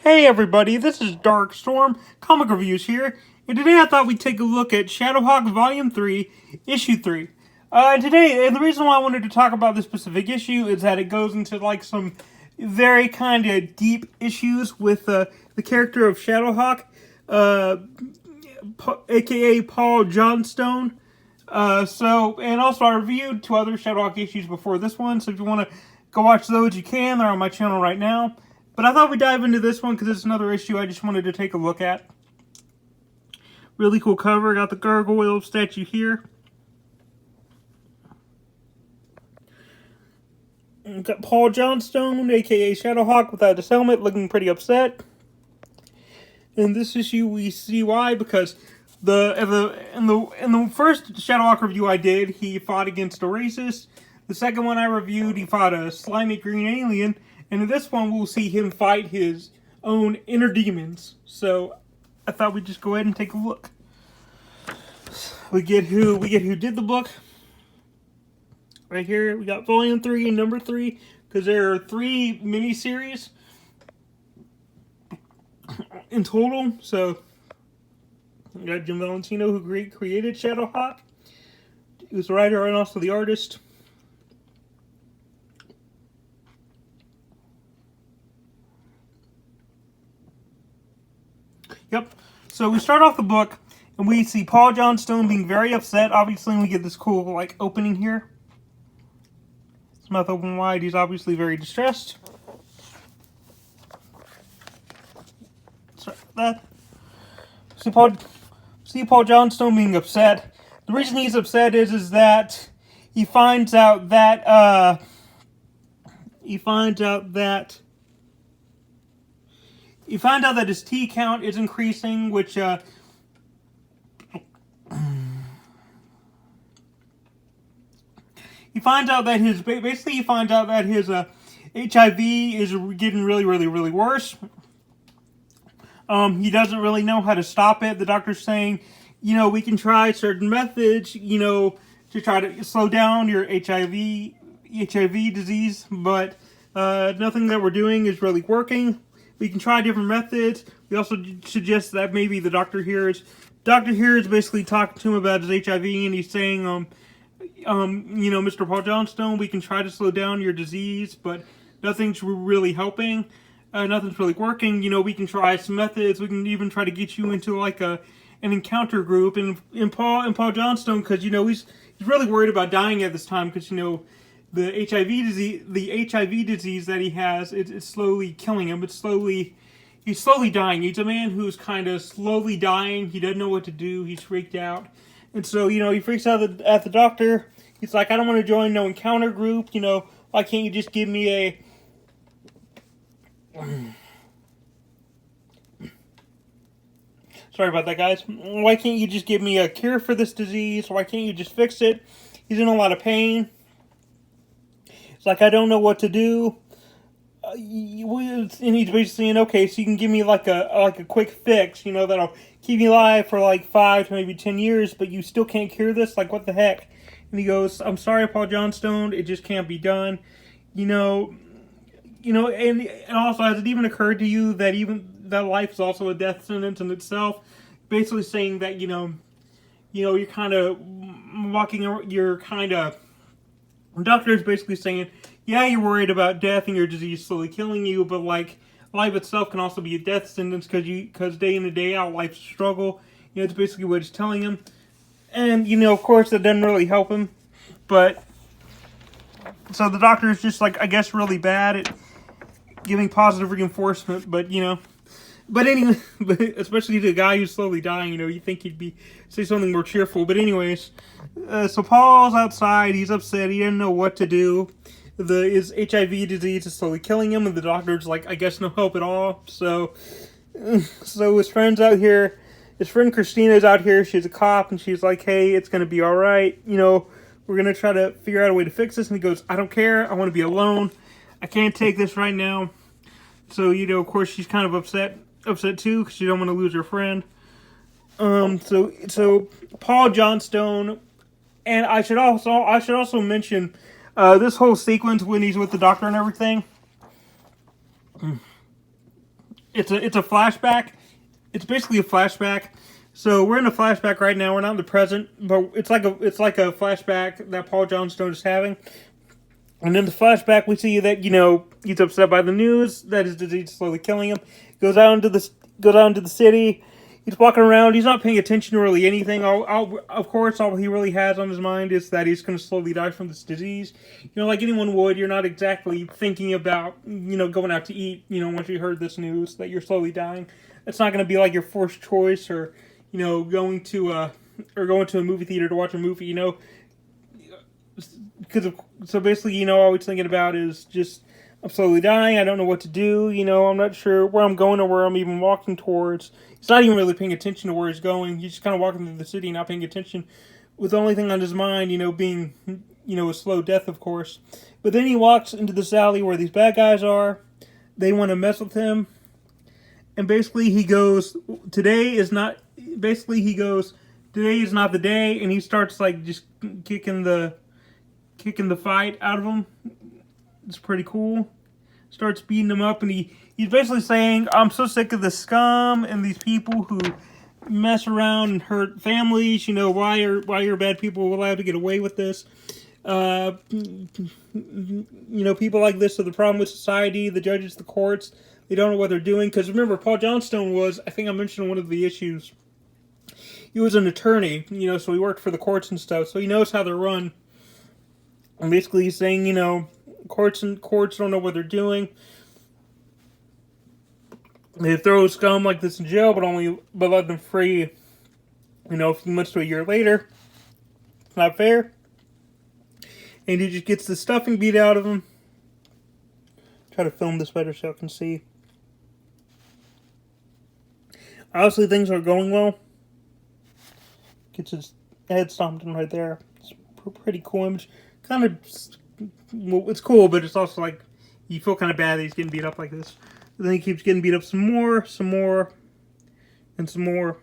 Hey everybody, this is Dark Storm, Comic Reviews here, and today I thought we'd take a look at ShadowHawk Volume 3, Issue 3. And the reason why I wanted to talk about this specific issue is that it goes into like some very kind of deep issues with the character of ShadowHawk, aka Paul Johnstone. And also I reviewed two other ShadowHawk issues before this one, so if you want to go watch those, you can. They're on my channel right now. But I thought we'd dive into this one because it's another issue I just wanted to take a look at. Really cool cover. Got the gargoyle statue here. Got Paul Johnstone, aka ShadowHawk, without his helmet, looking pretty upset. In this issue, we see why, because in the first ShadowHawk review I did, he fought against a racist. The second one I reviewed, he fought a slimy green alien. And in this one, we'll see him fight his own inner demons. So I thought we'd just go ahead and take a look. We get who did the book. Right here, we got Volume 3 and Number 3, because there are 3 miniseries in total. So we got Jim Valentino, who created ShadowHawk. He was the writer and also the artist. Yep. So we start off the book, and we see Paul Johnstone being very upset. Obviously, we get this cool, like, opening here. His mouth open wide. He's obviously very distressed. Sorry about that. See Paul Johnstone being upset. The reason he's upset is that he finds out that his T count is increasing, which he finds out that his HIV is getting really worse. He doesn't really know how to stop it. The doctor's saying, we can try certain methods, to try to slow down your HIV disease, but nothing that we're doing is really working. We can try different methods. We also suggest that maybe the doctor here is basically talking to him about his HIV, and he's saying, Mr. Paul Johnstone, we can try to slow down your disease, but nothing's really helping. Nothing's really working. We can try some methods. We can even try to get you into like an encounter group. And Paul Johnstone, because he's really worried about dying at this time, because the HIV disease that he has, it's slowly killing him. He's slowly dying. He's a man who's kind of slowly dying. He doesn't know what to do. He's freaked out. And so, he freaks out at the doctor. He's like, I don't want to join no encounter group. Why can't you just give me a... Sorry about that, guys. Why can't you just give me a cure for this disease? Why can't you just fix it? He's in a lot of pain. It's like, I don't know what to do. And he's basically saying, okay, so you can give me like a quick fix, that'll keep me alive for like 5 to maybe 10 years, but you still can't cure this? Like, what the heck? And he goes, I'm sorry, Paul Johnstone, it just can't be done. And also, has it even occurred to you that that life is also a death sentence in itself? Basically saying that, you're kind of the doctor is basically saying, yeah, you're worried about death and your disease slowly killing you, but like life itself can also be a death sentence because day in and day out life's a struggle. It's basically what he's telling him, and of course that doesn't really help him. But so the doctor is just like, I guess, really bad at giving positive reinforcement. But anyway, especially to the guy who's slowly dying, you think he'd say something more cheerful. But anyways, so Paul's outside. He's upset. He didn't know what to do. His HIV disease is slowly killing him, and the doctor's like, I guess no help at all. So his friend's out here. His friend Christina's out here. She's a cop, and she's like, hey, it's gonna be all right. We're gonna try to figure out a way to fix this. And he goes, I don't care. I want to be alone. I can't take this right now. So of course, she's kind of upset too, because she don't want to lose her friend. So Paul Johnstone, and I should also mention this whole sequence when he's with the doctor and everything. it's a flashback. It's basically a flashback. So we're in a flashback right now. We're not in the present, but it's like a flashback that Paul Johnstone is having. And in the flashback, we see that he's upset by the news that his disease is slowly killing him. Goes out into the city. He's walking around. He's not paying attention to really anything. Of course, all he really has on his mind is that he's going to slowly die from this disease. Like anyone would, you're not exactly thinking about going out to eat. Once you heard this news that you're slowly dying, it's not going to be like your first choice, or going to a movie theater to watch a movie. So basically, all he's thinking about is just, I'm slowly dying, I don't know what to do, I'm not sure where I'm going or where I'm even walking towards. He's not even really paying attention to where he's going. He's just kind of walking through the city, not paying attention, with the only thing on his mind, being, a slow death, of course. But then he walks into this alley where these bad guys are. They want to mess with him. And basically he goes, today is not the day, and he starts, like, just kicking the fight out of him. It's pretty cool. Starts beating him up, and he's basically saying, I'm so sick of the scum and these people who mess around and hurt families. Why are bad people allowed to get away with this? People like this are the problem with society, the judges, the courts. They don't know what they're doing. Because remember, Paul Johnstone was, I think I mentioned one of the issues, he was an attorney, so he worked for the courts and stuff, so he knows how they're run. And basically he's saying, courts don't know what they're doing. They throw scum like this in jail, but let them free, a few months to a year later. It's not fair. And he just gets the stuffing beat out of him. Try to film this better so I can see. Obviously things are going well. Gets his head stomped in right there. It's a pretty cool image. Kind of, well, it's cool, but it's also like, you feel kind of bad that he's getting beat up like this. But then he keeps getting beat up some more, and some more.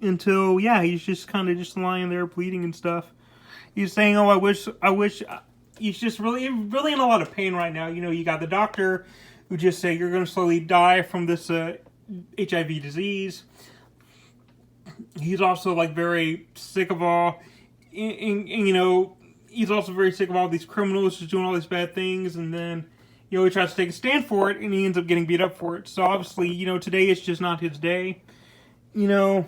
Until, yeah, he's just kind of just lying there bleeding and stuff. He's saying, oh, I wish, he's just really in a lot of pain right now. You got the doctor who just said you're going to slowly die from this HIV disease. He's also, like, very sick of all, and he's also very sick of all these criminals just doing all these bad things, and then, he tries to take a stand for it, and he ends up getting beat up for it. So, obviously, today is just not his day, and,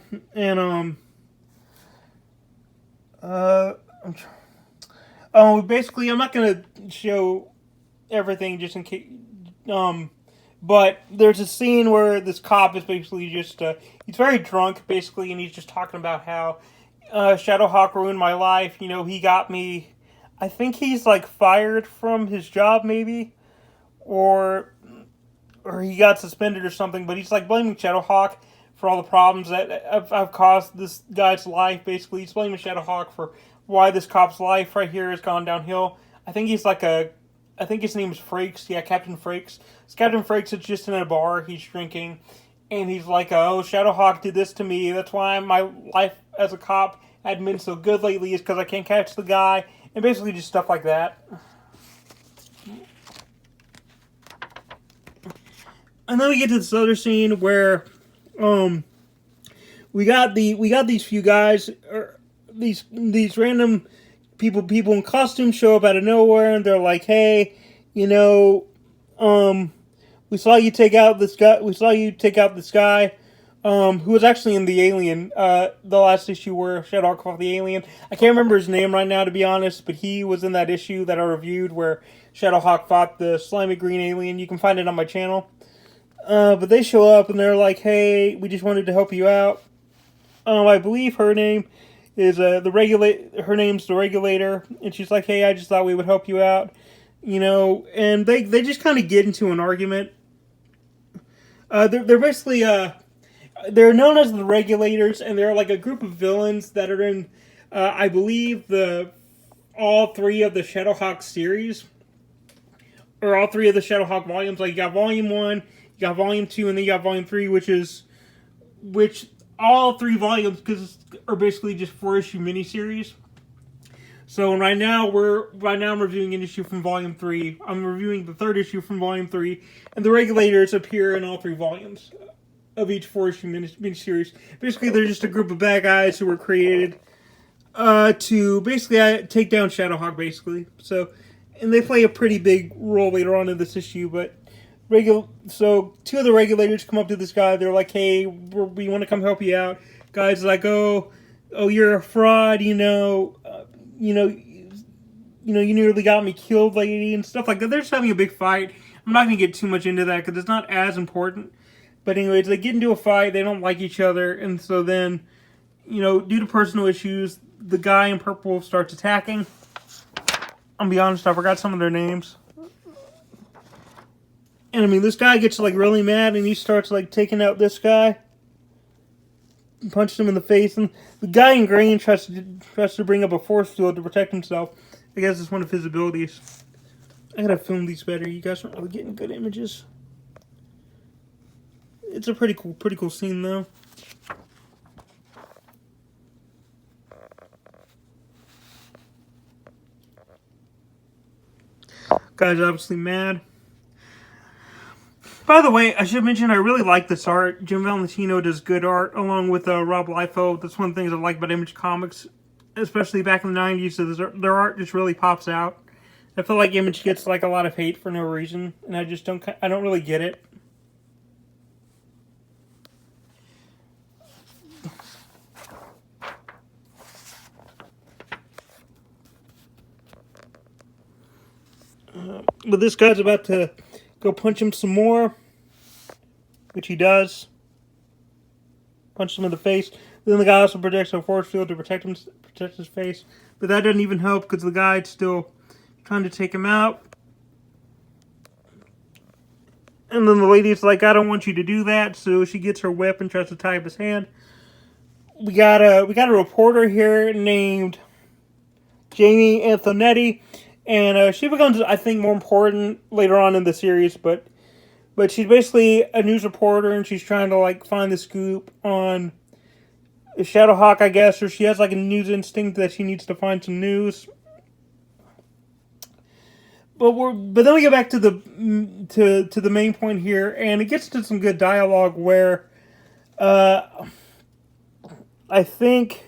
basically, I'm not going to show everything just in case, but there's a scene where this cop is basically just, he's very drunk, basically, and he's just talking about how ShadowHawk ruined my life. He got me, I think he's, like, fired from his job, maybe, or he got suspended or something, but he's, like, blaming ShadowHawk for all the problems that I've caused this guy's life, basically. He's blaming ShadowHawk for why this cop's life right here has gone downhill. I think he's like I think his name is Frakes. Yeah, Captain Frakes. It's Captain Frakes. It's just in a bar. He's drinking. And he's like, oh, ShadowHawk did this to me. That's why my life as a cop hadn't been so good lately, is because I can't catch the guy. And basically just stuff like that. And then we get to this other scene where we got these few guys, these random people in costumes show up out of nowhere, and they're like, hey, we saw you take out this guy. Who was actually in the Alien, the last issue where ShadowHawk fought the Alien. I can't remember his name right now, to be honest, but he was in that issue that I reviewed where ShadowHawk fought the slimy green alien. You can find it on my channel. But they show up and they're like, hey, we just wanted to help you out. I believe her name is her name's the Regulator, and she's like, hey, I just thought we would help you out. And they just kind of get into an argument. They're basically, they're known as the Regulators, and they're like a group of villains that are in, I believe, all three of the ShadowHawk series, or all three of the ShadowHawk volumes. Like, you got Volume 1, you got Volume 2, and then you got Volume 3, which all three volumes are basically just 4-issue miniseries. So right now I'm reviewing an issue from Volume 3. I'm reviewing the third issue from Volume 3, and the Regulators appear in all 3 volumes of each 4-issue miniseries. Basically, they're just a group of bad guys who were created to basically take down ShadowHawk, basically. So, and they play a pretty big role later on in this issue, but so 2 of the Regulators come up to this guy. They're like, "Hey, we want to come help you out." Guy's like, "Oh, you're a fraud, you nearly got me killed, lady," and stuff like that. They're just having a big fight. I'm not going to get too much into that because it's not as important. But anyways, they get into a fight. They don't like each other. And so then, due to personal issues, the guy in purple starts attacking. I'll be honest, I forgot some of their names. And I mean, this guy gets like really mad and he starts like taking out this guy. Punched him in the face. And the guy in green tries to bring up a force field to protect himself. I guess it's one of his abilities. I gotta film these better. You guys aren't really getting good images. It's a pretty cool scene though. Guy's obviously mad. By the way, I should mention I really like this art. Jim Valentino does good art along with Rob Liefeld. That's one of the things I like about Image Comics, especially back in the 90s. So their art just really pops out. I feel like Image gets like a lot of hate for no reason, and I don't really get it. But this guy's about to go punch him some more, which he does. Punch him in the face. Then the guy also projects a force field to protect his face. But that doesn't even help because the guy's still trying to take him out. And then the lady's like, "I don't want you to do that." So she gets her whip and tries to tie up his hand. We got a reporter here named Jamie Antonetti. And she becomes, I think, more important later on in the series, but she's basically a news reporter, and she's trying to like find the scoop on ShadowHawk, I guess, or she has like a news instinct that she needs to find some news. But then we get back to the main point here, and it gets to some good dialogue where I think.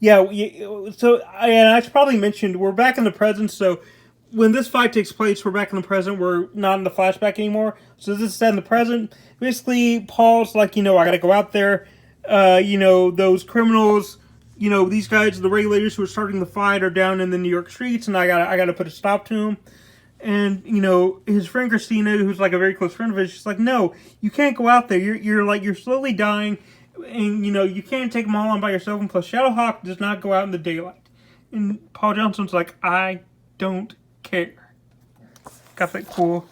Yeah, so I should probably mention, we're back in the present, so when this fight takes place, we're back in the present, we're not in the flashback anymore, so this is set in the present. Basically, Paul's like, I gotta go out there, those criminals, these guys, the Regulators who are starting the fight are down in the New York streets, and I gotta put a stop to them. And, his friend Christina, who's like a very close friend of his, she's like, "No, you can't go out there, you're slowly dying, and, you can't take them all on by yourself, and plus ShadowHawk does not go out in the daylight." And Paul Johnstone's like, "I don't care." Got that cool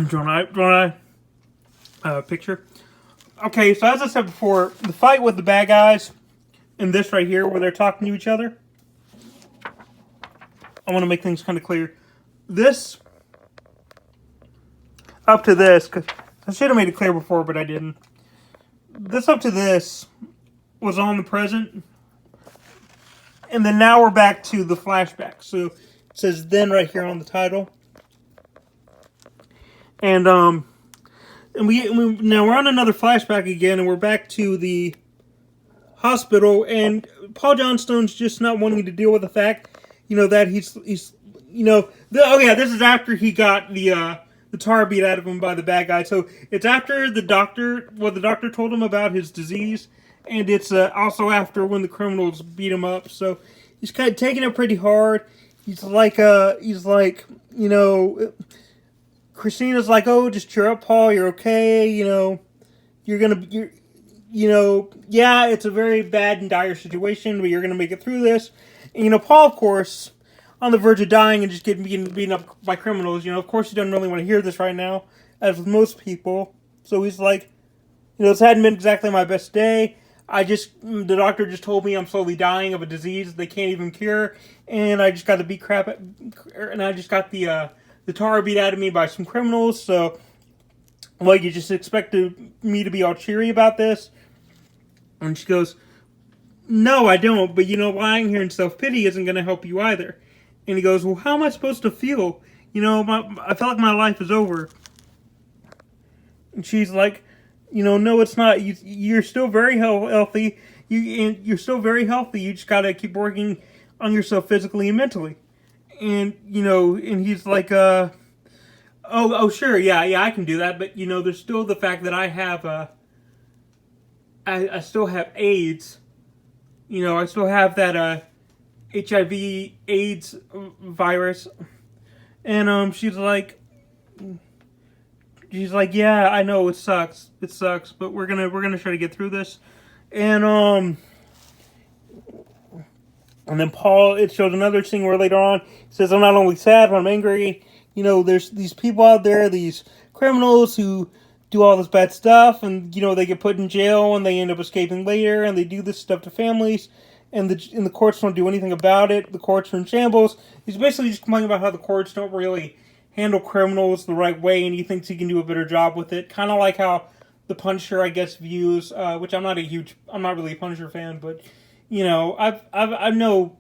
drawn eye picture. Okay, so as I said before, the fight with the bad guys in this right here, where they're talking to each other, I want to make things kind of clear. This, up to this, because I should have made it clear before, but I didn't. This up to this was on the present. And then now we're back to the flashback. So it says "then" right here on the title. And now we're on another flashback again, and we're back to the hospital, and Paul Johnstone's just not wanting to deal with the fact, that he's this is after he got the tar beat out of him by the bad guy. So it's after the doctor told him about his disease, and it's also after when the criminals beat him up. So he's kind of taking it pretty hard. He's like, Christina's like, "Oh, just cheer up, Paul. You're okay. Yeah, it's a very bad and dire situation, but you're gonna make it through this." And Paul, of course, on the verge of dying and just getting beaten up by criminals. Of course, he doesn't really want to hear this right now, as with most people. So he's like, "This hadn't been exactly my best day. The doctor just told me I'm slowly dying of a disease they can't even cure, and I just got the tar beat out of me by some criminals. So, you just expected me to be all cheery about this?" And she goes, no, I don't, but lying here in self-pity isn't going to help you either. And he goes, well, how am I supposed to feel? I feel like my life is over. And she's like, no, it's not. You're still very healthy. You're still very healthy. You just got to keep working on yourself physically and mentally. And, and he's like, oh, sure, yeah, I can do that. But, there's still the fact that I have, I still have AIDS. I still have that HIV AIDS virus, and she's like, yeah, I know it sucks, but we're gonna try to get through this, and then Paul, it shows another scene where later on he says, I'm not only sad, but I'm angry. There's these people out there, these criminals who do all this bad stuff, and they get put in jail and they end up escaping later, and they do this stuff to families, and the courts don't do anything about it. The courts are in shambles. He's basically just complaining about how the courts don't really handle criminals the right way, and he thinks he can do a better job with it. Kind of like how the Punisher, I guess, views, which I'm not really a Punisher fan, but I know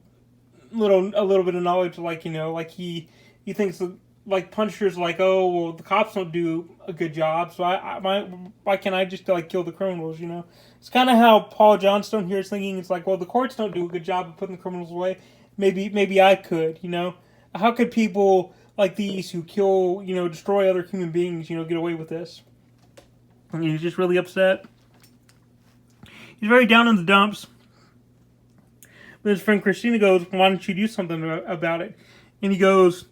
a little bit of knowledge, like he thinks like Punisher's like, oh, well, the cops don't do a good job, so why can't I just kill the criminals? It's kind of how Paul Johnstone here is thinking. It's like, well, the courts don't do a good job of putting the criminals away. Maybe I could. How could people like these who kill, destroy other human beings, get away with this? And he's just really upset. He's very down in the dumps. But his friend Christina goes, why don't you do something about it? And he goes,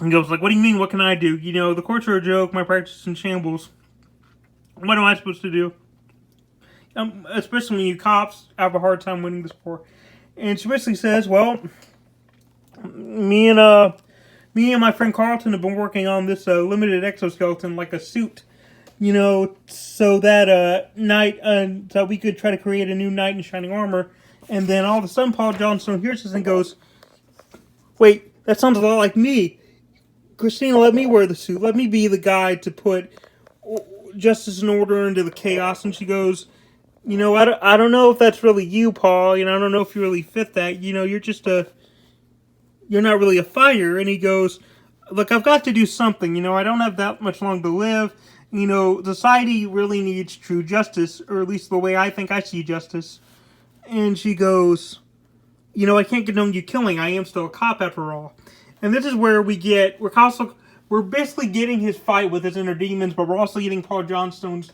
like, what do you mean, what can I do? The courts are a joke, my practice is in shambles. What am I supposed to do? Especially when you cops have a hard time winning this war. And she basically says, well, me and my friend Carlton have been working on this limited exoskeleton, like a suit, so that so we could try to create a new knight in shining armor. And then all of a sudden Paul Johnstone hears this and goes, wait, that sounds a lot like me. Christina, let me wear the suit. Let me be the guy to put justice and order into the chaos. And she goes, I don't know if that's really you, Paul. I don't know if you really fit that. You're not really a fighter. And he goes, look, I've got to do something. I don't have that much long to live. Society really needs true justice, or at least the way I think I see justice. And she goes, I can't condone you killing. I am still a cop after all. And this is where we're basically getting his fight with his inner demons, but we're also getting Paul Johnstone's,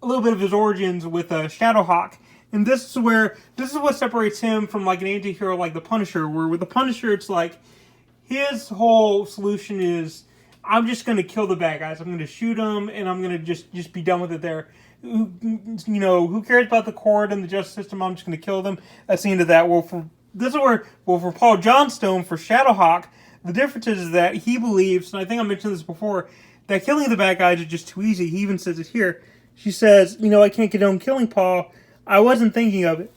a little bit of his origins with ShadowHawk. And this is what separates him from like an anti-hero like the Punisher, where with the Punisher it's like, his whole solution is, I'm just going to kill the bad guys. I'm going to shoot them, and I'm going to just be done with it there. Who cares about the court and the justice system? I'm just going to kill them. That's the end of that. For Paul Johnstone, for ShadowHawk, the difference is that he believes, and I think I mentioned this before, that killing the bad guys is just too easy. He even says it here. She says, I can't condone killing Paul. I wasn't thinking of it.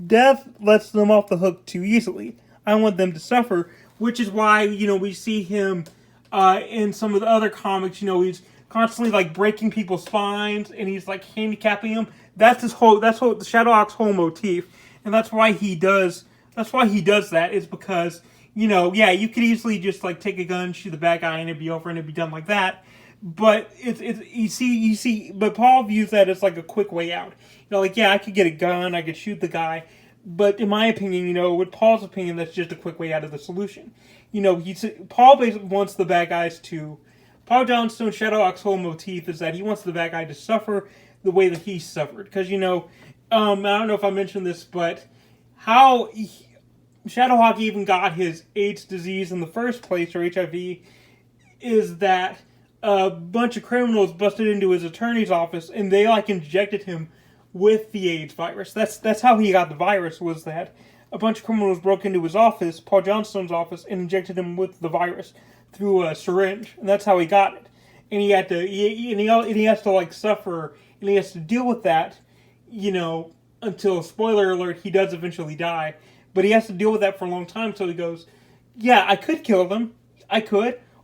Death lets them off the hook too easily. I want them to suffer, which is why, we see him in some of the other comics, he's constantly like breaking people's spines and he's like handicapping them. That's what ShadowHawk's whole motif. And that's why he does that, is because, you could easily just like take a gun, shoot the bad guy, and it'd be over and it'd be done like that. But you see, but Paul views that as like a quick way out. I could get a gun, I could shoot the guy, but in my opinion, with Paul's opinion, that's just a quick way out of the solution. Paul basically wants the bad guys to. Paul Johnstone, ShadowHawk's whole motif is that he wants the bad guy to suffer the way that he suffered. Because I don't know if I mentioned this, but how ShadowHawk even got his AIDS disease in the first place, or HIV, is that a bunch of criminals busted into his attorney's office and they injected him with the AIDS virus. That's how he got the virus, was that a bunch of criminals broke into his office, Paul Johnstone's office, and injected him with the virus through a syringe, and that's how he got it. And he has to suffer, and he has to deal with that, until, spoiler alert, he does eventually die. But he has to deal with that for a long time, so he goes, yeah, I could kill them,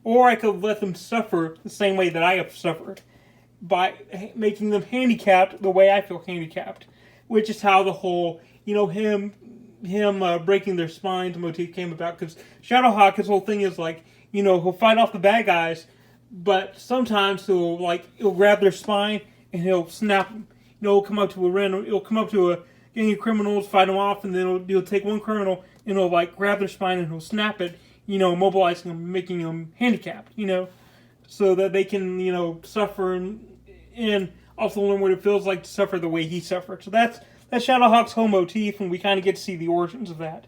or I could let them suffer the same way that I have suffered. by making them handicapped the way I feel handicapped, which is how the whole, him breaking their spines motif came about. Because ShadowHawk, his whole thing is like, he'll fight off the bad guys, but sometimes he'll grab their spine and he'll snap. He'll come up to a gang of criminals, fight them off, and then he'll take one criminal and he'll grab their spine and he'll snap it, immobilizing them, making them handicapped, so that they can, suffer and also learn what it feels like to suffer the way he suffered. So that's ShadowHawk's whole motif, and we kind of get to see the origins of that.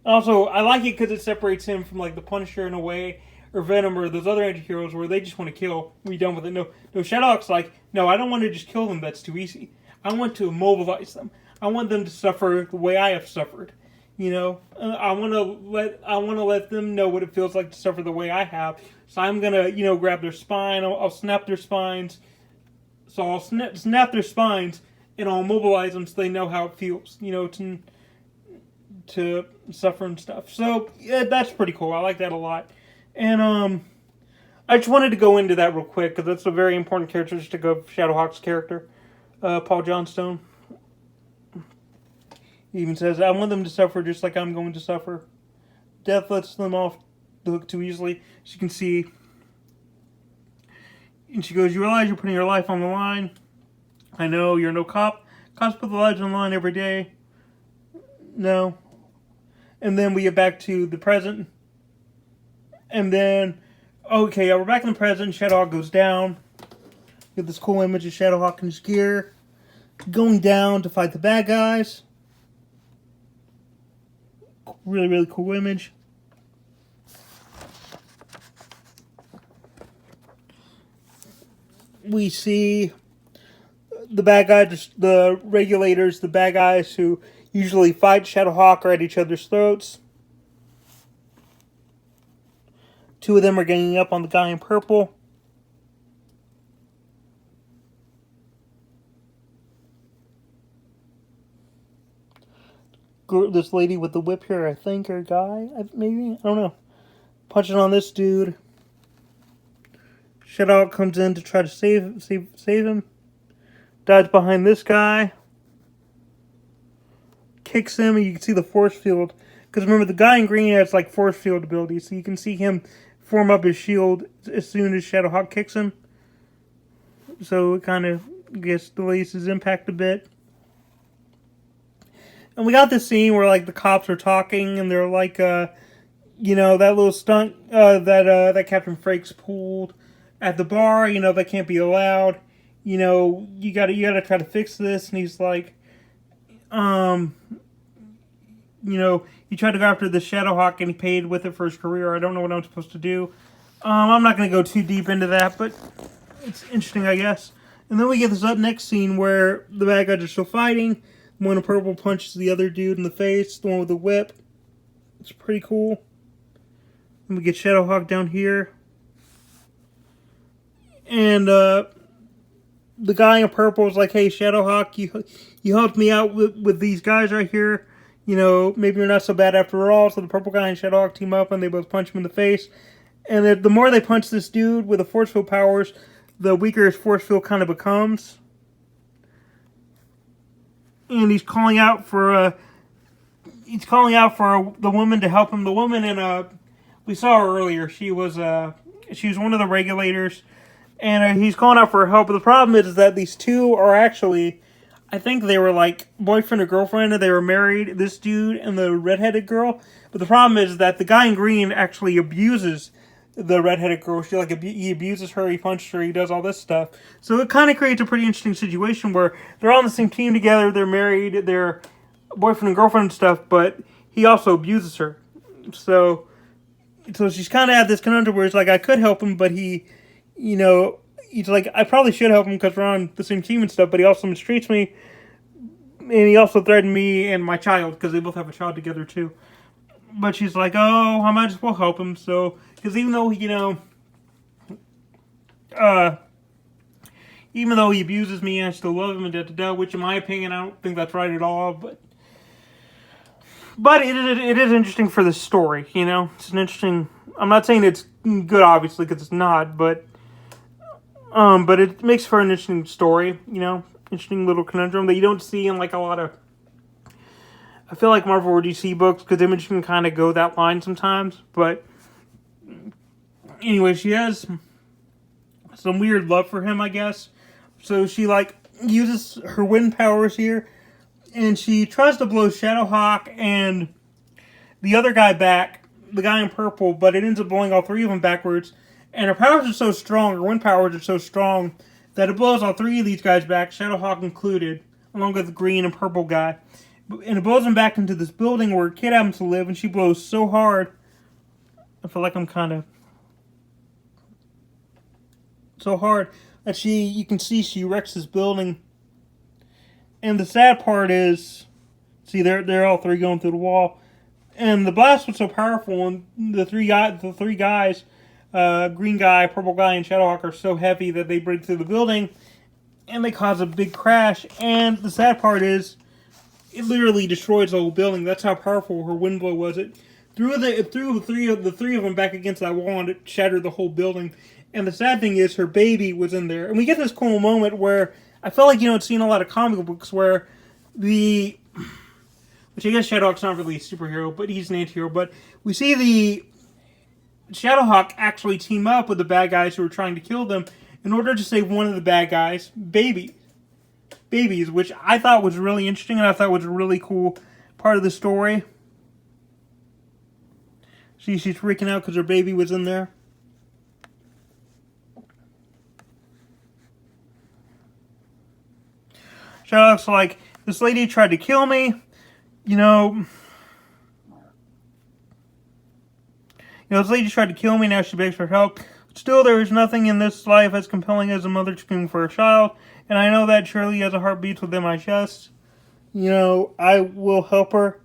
And also, I like it because it separates him from the Punisher in a way, or Venom, or those other anti-heroes where they just want to kill. We're done with it. No, ShadowHawk's no, I don't want to just kill them. That's too easy. I want to immobilize them. I want them to suffer the way I have suffered. I want to let them know what it feels like to suffer the way I have. So I'm gonna, grab their spine. I'll snap their spines. So I'll snap their spines and I'll immobilize them so they know how it feels, to suffer and stuff. So yeah, that's pretty cool. I like that a lot. And I just wanted to go into that real quick because that's a very important characteristic of ShadowHawk's character, Paul Johnstone. He even says, I want them to suffer just like I'm going to suffer. Death lets them off the hook too easily. As you can see. And she goes, you realize you're putting your life on the line? I know, you're no cop. Cops put their lives on the line every day. No. And then we get back to the present. And then, okay, we're back in the present. Shadowhawk goes down. Get this cool image of Shadowhawk in his gear. Going down to fight the bad guys. Really, really cool image. We see the bad guys, the regulators, the bad guys who usually fight ShadowHawk are at each other's throats. Two of them are ganging up on the guy in purple. This lady with the whip here, I think, or guy, maybe? I don't know. Punching on this dude. ShadowHawk comes in to try to save him. Dives behind this guy. Kicks him, and you can see the force field. Because remember, the guy in green has force field ability, so you can see him form up his shield as soon as ShadowHawk kicks him. So it kind of, delays his impact a bit. And we got this scene where the cops are talking, and they're that little stunt that Captain Frakes pulled at the bar. That can't be allowed. You gotta try to fix this. And he's he tried to go after the ShadowHawk, and he paid with it for his career. I don't know what I'm supposed to do. I'm not gonna go too deep into that, but it's interesting, I guess. And then we get this up next scene where the bad guys are still fighting. The one in purple punches the other dude in the face, the one with the whip. It's pretty cool. And we get ShadowHawk down here. And the guy in purple is hey, ShadowHawk, you helped me out with these guys right here. Maybe you're not so bad after all. So the purple guy and ShadowHawk team up, and they both punch him in the face. And the more they punch this dude with the force field powers, the weaker his force field kind of becomes. And he's calling out for the woman to help him. The woman we saw her earlier. She was one of the regulators, and he's calling out for her help. But the problem is that these two are actually, I think they were boyfriend or girlfriend, and they were married. This dude and the redheaded girl. But the problem is that the guy in green actually abuses the redheaded girl. He abuses her, he punches her, he does all this stuff. So it kind of creates a pretty interesting situation where they're all on the same team together, they're married, they're boyfriend and girlfriend and stuff, but he also abuses her. So she's kind of at this conundrum where it's I could help him, but he's I probably should help him because we're on the same team and stuff, but he also mistreats me, and he also threatened me and my child, because they both have a child together too. But she's oh, I might as well help him, so... Because even though he abuses me, I still love him and which in my opinion, I don't think that's right at all. But it is interesting for the story, It's an interesting... I'm not saying it's good, obviously, because it's not, but But it makes for an interesting story, interesting little conundrum that you don't see in like a lot of. I feel like Marvel or DC books, because Image can kind of go that line sometimes. But anyway, she has some weird love for him, I guess. So she like uses her wind powers here, and she tries to blow ShadowHawk and the other guy back, the guy in purple, but it ends up blowing all three of them backwards. And her powers are so strong, her wind powers are so strong, that it blows all three of these guys back, ShadowHawk included, along with the green and purple guy. And it blows them back into this building where a kid happens to live, and she blows so hard. I feel like I'm kind of... so hard that you can see she wrecks this building. And the sad part is, see, they're all three going through the wall. And the blast was so powerful, and the three guys, green guy, purple guy, and ShadowHawk are so heavy that they break through the building, and they cause a big crash. And the sad part is, it literally destroys the whole building. That's how powerful her wind blow was. It threw the three of them back against that wall, and it shattered the whole building. And the sad thing is, her baby was in there. And we get this cool moment where I felt like, it's seen a lot of comic books where which I guess ShadowHawk's not really a superhero, but he's an anti-hero. But we see the ShadowHawk actually team up with the bad guys who are trying to kill them in order to save one of the bad guys' babies, which I thought was really interesting, and I thought was a really cool part of the story. See, she's freaking out because her baby was in there. ShadowHawk's like, this lady tried to kill me, this lady tried to kill me, now she begs for help. Still, there is nothing in this life as compelling as a mother screaming for a child, and I know that surely as a heart beats within my chest. I will help her.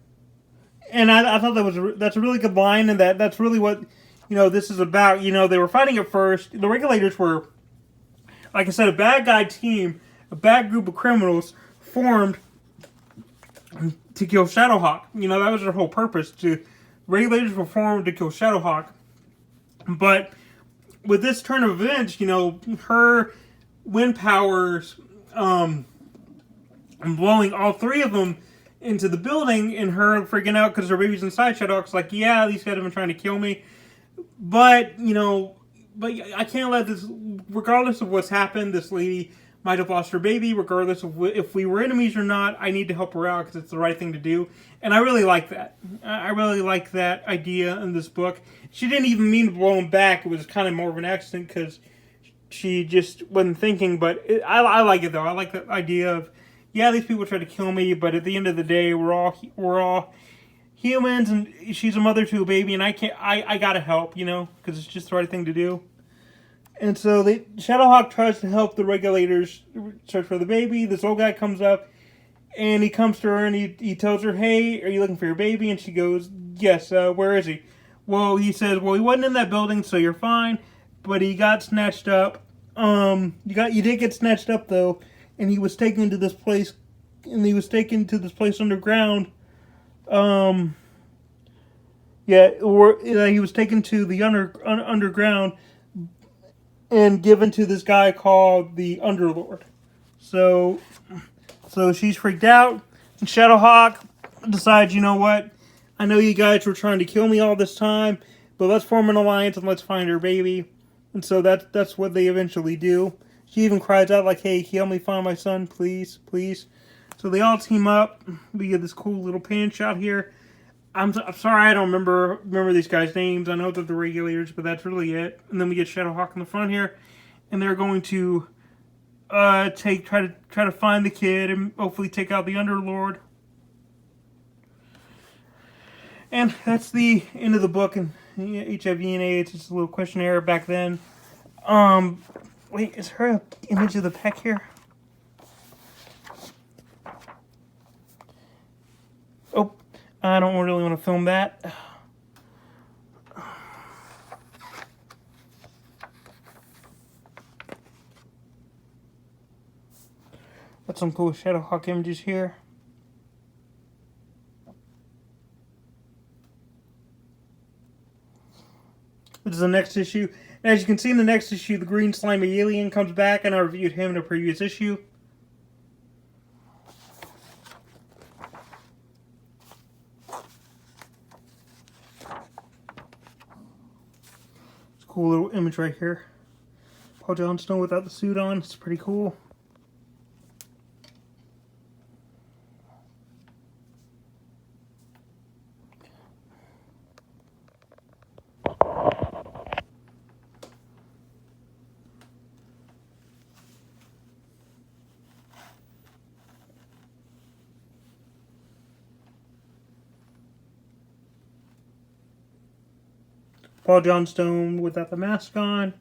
And I thought that's a really good line, and that's really what, this is about. They were fighting at first. The Regulators were, like I said, a bad guy team, a bad group of criminals formed to kill ShadowHawk. That was their whole purpose. Regulators were formed to kill ShadowHawk. But with this turn of events, her wind powers blowing all three of them into the building, and her freaking out because her baby's inside. ShadowHawk's like, yeah, these guys have been trying to kill me. But I can't let this, regardless of what's happened, this lady might have lost her baby, regardless of if we were enemies or not. I need to help her out because it's the right thing to do. And I really like that. I really like that idea in this book. She didn't even mean to blow him back. It was kind of more of an accident because she just wasn't thinking. But I like it, though. I like the idea of, yeah, these people try to kill me, but at the end of the day, we're all humans, and she's a mother to a baby, and I gotta help, because it's just the right thing to do. And so ShadowHawk tries to help the Regulators search for the baby. This old guy comes up, and he comes to her, and he tells her, hey, are you looking for your baby? And she goes, yes, where is he? Well, he says, well, he wasn't in that building, so you're fine, but he got snatched up. You did get snatched up, though, and he was taken to this place, underground. He was taken to the underground and given to this guy called the Underlord. So she's freaked out. And ShadowHawk decides, you know what? I know you guys were trying to kill me all this time, but let's form an alliance and let's find her baby. And so that's what they eventually do. She even cries out like, hey, can you help me find my son, please, please? So they all team up. We get this cool little pan shot here. I'm sorry I don't remember these guys' names. I know they're the Regulators, but that's really it. And then we get ShadowHawk in the front here, and they're going to try to find the kid and hopefully take out the Underlord. And that's the end of the book. And HIV and AIDS, it's a little questionnaire back then. Wait, is there an image of the pack here? Oh, I don't really want to film that. Got some cool ShadowHawk images here. This is the next issue. And as you can see in the next issue, the green slimy alien comes back, and I reviewed him in a previous issue. It's a cool little image right here. Paul Johnstone without the suit on. It's pretty cool. Paul Johnstone without the mask on.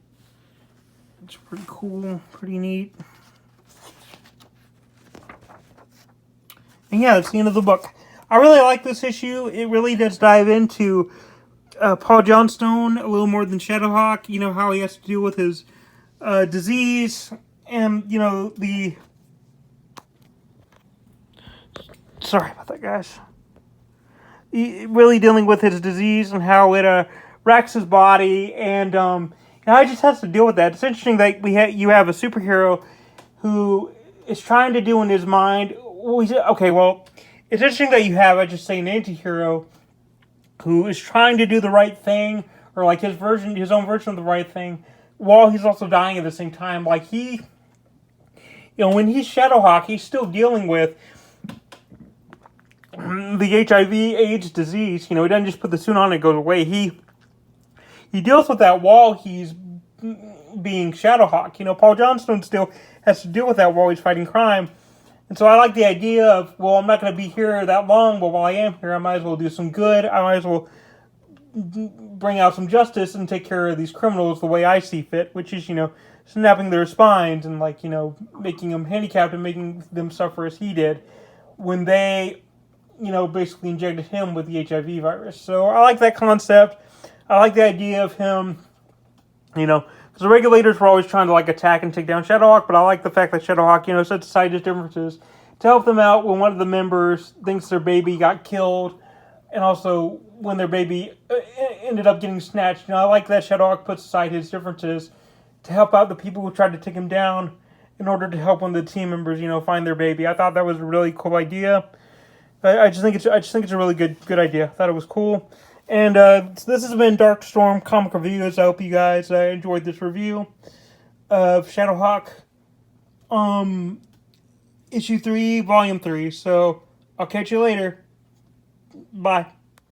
It's pretty cool, pretty neat. And yeah, that's the end of the book. I really like this issue. It really does dive into Paul Johnstone a little more than ShadowHawk. You know, how he has to deal with his disease and, you know, the... Sorry about that, guys. Really dealing with his disease and how it wrecks his body, and he just has to deal with that. It's interesting that you have a superhero who is trying to do in his mind. It's interesting that you have, I just say, an anti-hero who is trying to do the right thing, or like his own version of the right thing, while he's also dying at the same time. Like when he's ShadowHawk, he's still dealing with the HIV/AIDS disease. You know, he doesn't just put the suit on and it goes away. He deals with that while he's being ShadowHawk. You know, Paul Johnstone still has to deal with that while he's fighting crime. And so I like the idea of, well, I'm not going to be here that long, but while I am here, I might as well do some good. I might as well bring out some justice and take care of these criminals the way I see fit, which is, you know, snapping their spines and, like, you know, making them handicapped and making them suffer as he did when they, you know, basically injected him with the HIV virus. So I like that concept. I like the idea of him, you know, because the regulators were always trying to, like, attack and take down ShadowHawk, but I like the fact that ShadowHawk, you know, sets aside his differences to help them out when one of the members thinks their baby got killed, and also when their baby ended up getting snatched. You know, I like that ShadowHawk puts aside his differences to help out the people who tried to take him down in order to help one of the team members, you know, find their baby. I thought that was a really cool idea. I just think it's a really good idea. I thought it was cool. And this has been Dark Storm Comic Reviews. I hope you guys enjoyed this review of ShadowHawk, issue 3, volume 3. So I'll catch you later. Bye.